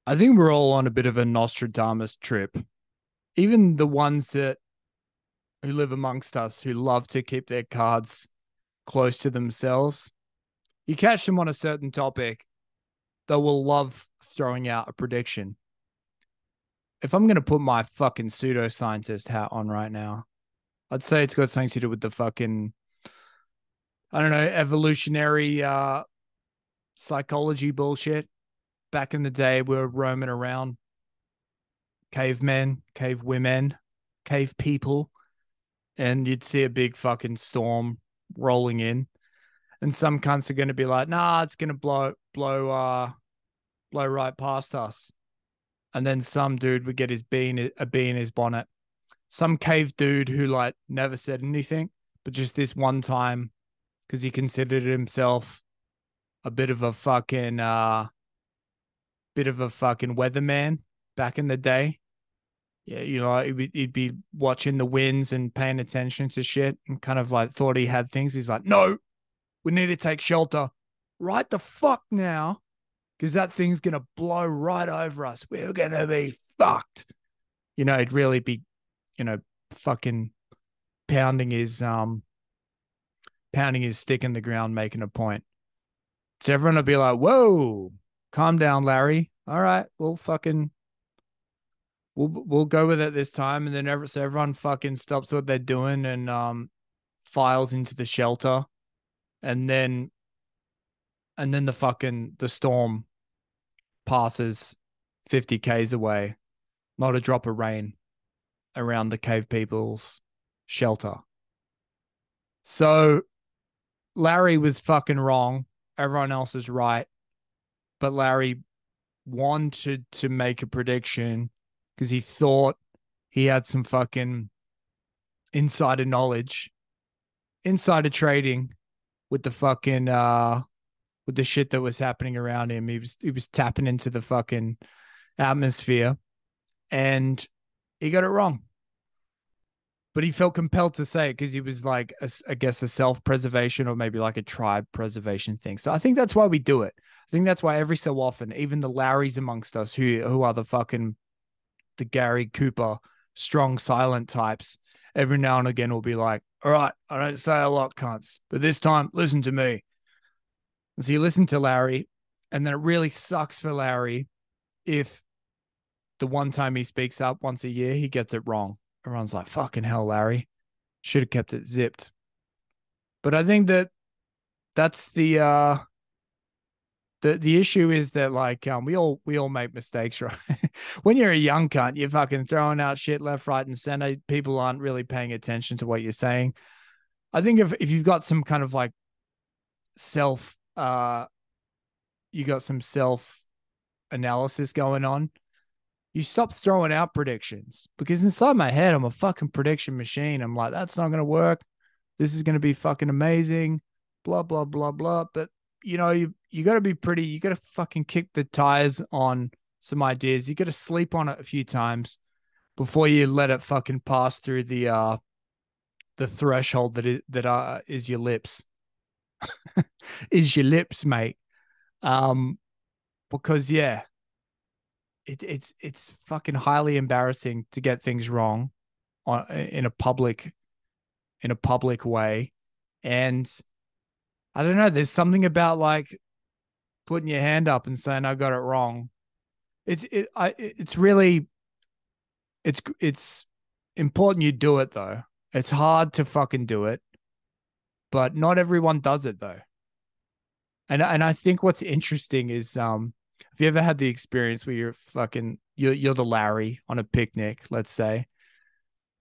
I think we're all on a bit of a Nostradamus trip. Even the ones that who live amongst us who love to keep their cards close to themselves. You catch them on a certain topic, they will love throwing out a prediction. If I'm going to put my fucking pseudoscientist hat on right now, I'd say it's got something to do with the fucking, I don't know, evolutionary psychology bullshit. Back in the day, we were roaming around cavemen, cave women, cave people, and you'd see a big fucking storm rolling in, and some cunts are going to be like, "Nah, it's going to blow right past us," and then some dude would get a bee in his bonnet. Some cave dude who like never said anything, but just this one time, because he considered himself a bit of a fucking weatherman back in the day. Yeah, he'd be watching the winds and paying attention to shit and kind of like thought he had things. He's like, no, we need to take shelter right the fuck now because that thing's going to blow right over us. We're going to be fucked. He'd really be, fucking pounding his, pounding his stick in the ground, making a point. So everyone would be like, whoa, calm down, Larry. All right, we'll go with it this time. And then so everyone fucking stops what they're doing and files into the shelter. And then the storm passes 50 Ks away. Not a drop of rain around the cave people's shelter. So Larry was fucking wrong. Everyone else is right. But Larry wanted to make a prediction because he thought he had some fucking insider knowledge, insider trading with the fucking with the shit that was happening around him. He was tapping into the fucking atmosphere and he got it wrong. But he felt compelled to say it because he was like, I guess, a self preservation or maybe like a tribe preservation thing. So I think that's why we do it. I think that's why every so often, even the Larrys amongst us who are the Gary Cooper strong silent types, every now and again will be like, all right, I don't say a lot, cunts, but this time listen to me. And so you listen to Larry, and then it really sucks for Larry if the one time he speaks up once a year, he gets it wrong. Everyone's like, fucking hell, Larry. Should have kept it zipped. But I think that's the issue is that like we all make mistakes, right? When you're a young cunt, you're fucking throwing out shit left, right, and center. People aren't really paying attention to what you're saying. I think if you've got some kind of like self you got some self analysis going on, you stop throwing out predictions because inside my head, I'm a fucking prediction machine. I'm like, that's not going to work. This is going to be fucking amazing, blah, blah, blah, blah. But, you got to be pretty, you got to fucking kick the tires on some ideas. You got to sleep on it a few times before you let it fucking pass through the threshold is your lips, is your lips, mate. Um, because yeah, it's fucking highly embarrassing to get things wrong in a public way, and I don't know. There's something about like putting your hand up and saying I got it wrong. It's really it's important you do it though. It's hard to fucking do it, but not everyone does it though. And I think what's interesting is have you ever had the experience where you're the Larry on a picnic, let's say,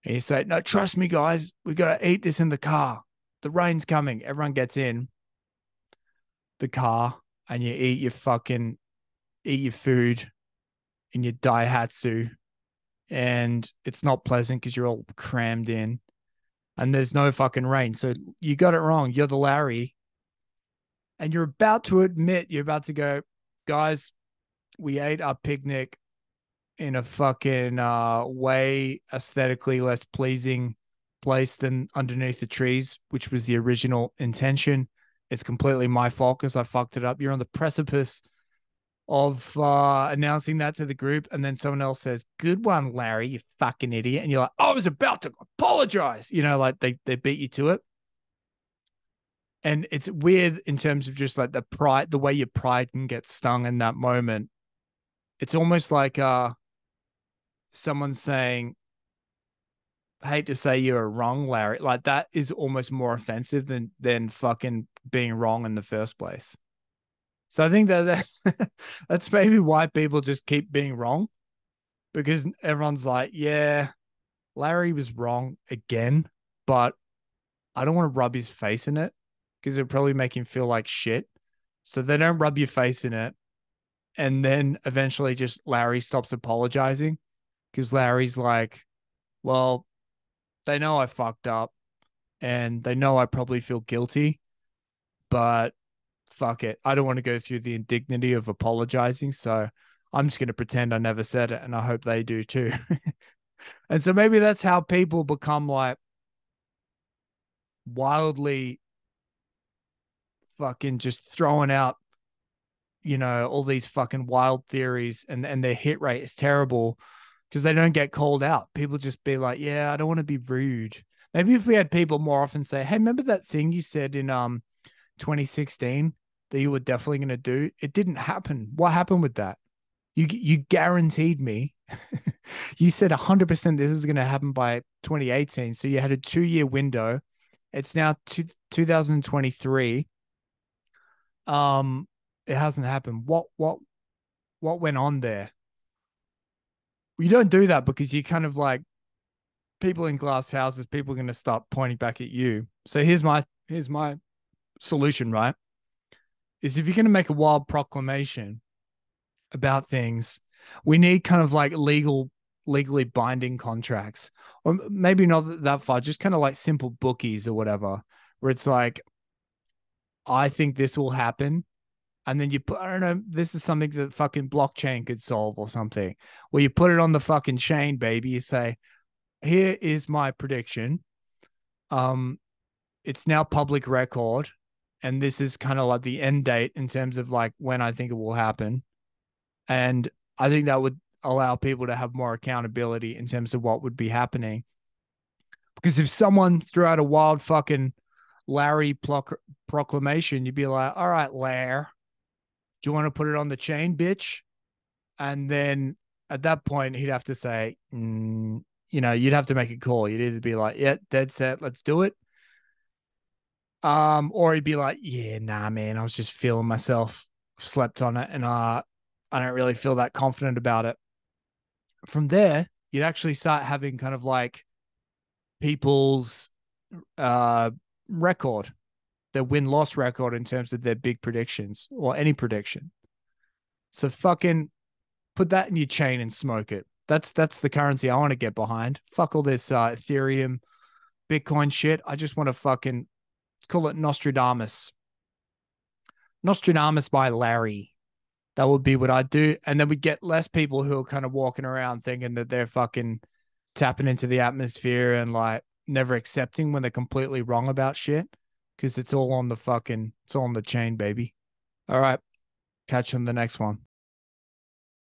and you say, no, trust me, guys, we gotta eat this in the car. The rain's coming. Everyone gets in the car and you eat your food in your Daihatsu, and it's not pleasant because you're all crammed in and there's no fucking rain. So you got it wrong. You're the Larry, and you're about to admit you're about to go, guys, we ate our picnic in a fucking way aesthetically less pleasing place than underneath the trees, which was the original intention. It's completely my fault because I fucked it up. You're on the precipice of announcing that to the group, and then someone else says, "Good one, Larry, you fucking idiot," and you're like, "I was about to apologize," like they beat you to it. And it's weird in terms of just like the pride, the way your pride can get stung in that moment. It's almost like someone saying, "Hate to say you're wrong, Larry." Like that is almost more offensive than fucking being wrong in the first place. So I think that that's maybe why people just keep being wrong, because everyone's like, "Yeah, Larry was wrong again, but I don't want to rub his face in it because it'll probably make him feel like shit." So they don't rub your face in it. And then eventually just Larry stops apologizing because Larry's like, "Well, they know I fucked up and they know I probably feel guilty, but fuck it. I don't want to go through the indignity of apologizing. So I'm just going to pretend I never said it. And I hope they do too." And so maybe that's how people become like wildly fucking just throwing out, all these fucking wild theories, and their hit rate is terrible because they don't get called out. People just be like, "Yeah, I don't want to be rude." Maybe if we had people more often say, "Hey, remember that thing you said in 2016 that you were definitely going to do? It didn't happen. What happened with that? You guaranteed me. You said 100% this is going to happen by 2018. So you had a 2-year window. It's now 2023. It hasn't happened. What went on there?" You don't do that because you kind of like people in glass houses. People are going to start pointing back at you. So here's my solution. Right? Is if you're going to make a wild proclamation about things, we need kind of like legally binding contracts, or maybe not that far. Just kind of like simple bookies or whatever, where it's like, "I think this will happen." And then you put, I don't know, this is something that fucking blockchain could solve or something, where you put it on the fucking chain, baby. You say, "Here is my prediction. Um, it's now public record. And this is kind of like the end date in terms of like when I think it will happen." And I think that would allow people to have more accountability in terms of what would be happening. Because if someone threw out a wild fucking Larry proclamation, you'd be like, "All right, Lair, do you want to put it on the chain, bitch?" And then at that point, he'd have to say, you'd have to make a call. You'd either be like, "Yeah, dead set, let's do it." Or he'd be like, "Yeah, nah, man, I was just feeling myself, slept on it, and I don't really feel that confident about it." From there, you'd actually start having kind of like people's uh record, their win-loss record in terms of their big predictions or any prediction. So fucking put that in your chain and smoke it. That's the currency I want to get behind. Fuck all this Ethereum, Bitcoin shit. I just want to fucking, let's call it Nostradamus. Nostradamus by Larry. That would be what I'd do. And then we get less people who are kind of walking around thinking that they're fucking tapping into the atmosphere and like never accepting when they're completely wrong about shit. Cause it's all on the chain, baby. All right. Catch you on the next one.